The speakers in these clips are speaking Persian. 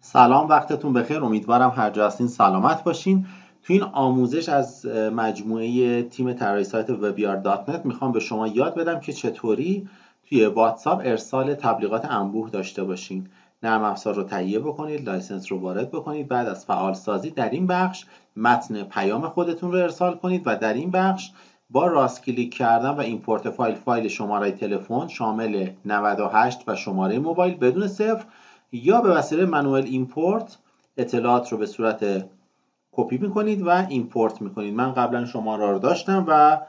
سلام، وقتتون بخیر. امیدوارم هر جا هستین سلامت باشین. تو این آموزش از مجموعه تیم طراحی سایت webr.net میخوام به شما یاد بدم که چطوری توی واتساپ ارسال تبلیغات انبوه داشته باشین. نرم افزار رو تهیه بکنید، لایسنس رو وارد بکنید، بعد از فعال سازی در این بخش متن پیام خودتون رو ارسال کنید و در این بخش با راست کلیک کردن و ایمپورت فایل شماره تلفن شامل 98 و شماره موبایل بدون صفر یا به وسیله منوال ایمپورت اطلاعات رو به صورت کپی میکنید و ایمپورت میکنید. من قبلا شماره رو داشتم و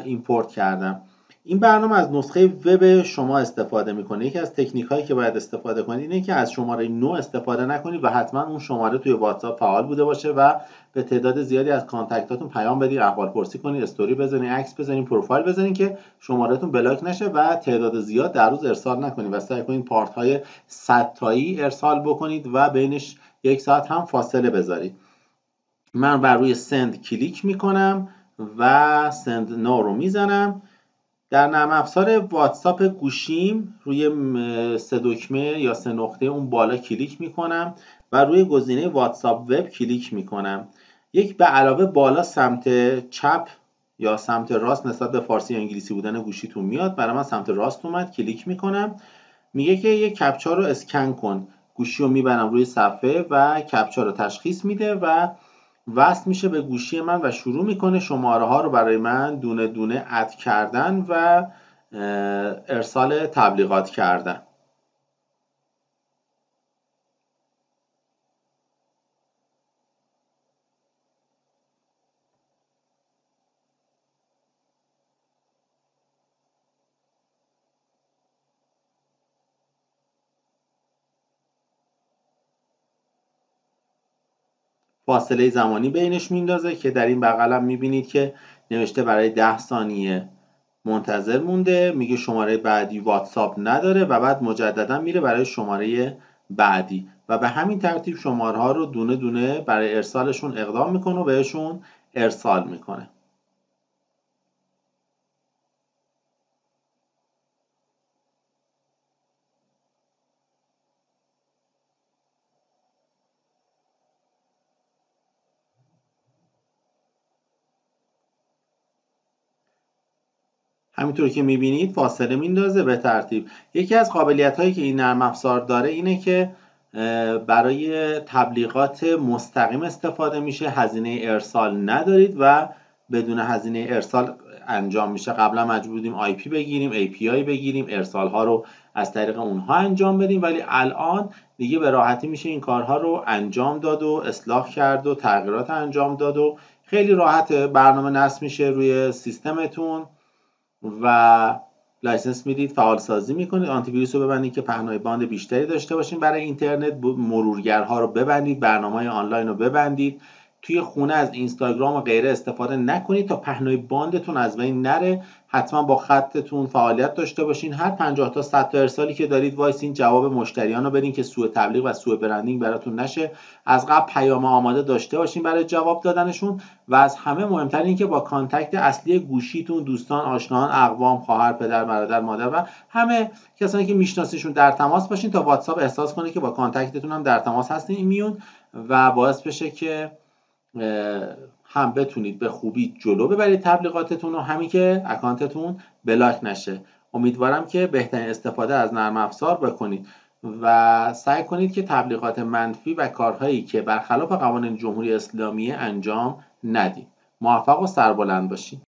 ایمپورت کردم. این برنامه از نسخه وب شما استفاده میکنه. یکی از تکنیک هایی که باید استفاده کنید اینه که از شماره نو استفاده نکنید و حتما اون شماره توی واتساپ فعال بوده باشه و به تعداد زیادی از کانتکتاتون پیام بدید، احوال پرسی کنید، استوری بزنید، عکس بزنید، پروفایل بزنید که شمارهتون بلاک نشه و تعداد زیاد در روز ارسال نکنید و سعی کنید پارت های 100 تایی ارسال بکنید و بینش 1 ساعت هم فاصله بذارید. من بر روی سند کلیک میکنم و سند نو رو میزنم. در نرم افزار واتساپ گوشیم روی 3 دکمه یا 3 نقطه اون بالا کلیک میکنم و روی گزینه واتساپ وب کلیک میکنم. یک به علاوه بالا سمت چپ یا سمت راست نسبت به فارسی یا انگلیسی بودن گوشیتون میاد. برای من سمت راست اومد. کلیک میکنم. میگه که یک کپچا رو اسکن کن. گوشی رو میبرم روی صفحه و کپچا رو تشخیص میده و وصل میشه به گوشی من و شروع میکنه شماره ها رو برای من دونه دونه اد کردن و ارسال تبلیغات کردن. فاصله زمانی بینش میندازه که در این بغل هم میبینید که نوشته برای 10 ثانیه منتظر مونده. میگه شماره بعدی واتساپ نداره و بعد مجددا میره برای شماره بعدی و به همین ترتیب شماره ها رو دونه دونه برای ارسالشون اقدام میکنه و بهشون ارسال میکنه. همینطور که میبینید فاصله میندازه به ترتیب. یکی از قابلیت هایی که این نرم افزار داره اینه که برای تبلیغات مستقیم استفاده میشه. هزینه ارسال ندارید و بدون هزینه ارسال انجام میشه. قبلا مجبور بودیم آی پی بگیریم، ای پی آی بگیریم، ارسال ها رو از طریق اونها انجام بدیم، ولی الان دیگه به راحتی میشه این کارها رو انجام داد و اصلاح کرد و تغییرات انجام داد و خیلی راحت برنامه نصب میشه روی سیستمتون و لایسنس میدید، فعال سازی میکنید، آنتی ویروس رو ببندید که پهنای باند بیشتری داشته باشین برای اینترنت، مرورگرها رو ببندید، برنامه‌های آنلاین رو ببندید، توی خونه از اینستاگرام و غیره استفاده نکنید تا پهنای باندتون از بین نره. حتما با خطتون فعالیت داشته باشین. هر 50 تا 100 تا ارسالی که دارید وایسین جواب مشتریان رو بدین که سوء تبلیغ و سوء برندینگ براتون نشه. از قبل پیام آماده داشته باشین برای جواب دادنشون و از همه مهمتر این که با کانتکت اصلی گوشیتون، دوستان، آشناهان، اقوام، خواهر، پدر، برادر، مادر و همه کسانی که میشناسیشون در تماس باشین تا واتساپ احساس کنه که با کانتکتتون هم در تماس هستین ایمیون و باعث بشه که هم بتونید به خوبی جلو ببرید تبلیغاتتون و همین که اکانتتون بلاک نشه. امیدوارم که بهترین استفاده از نرم افزار بکنید و سعی کنید که تبلیغات منفی و کارهایی که برخلاف قوانین جمهوری اسلامی انجام ندید. موفق و سربلند باشید.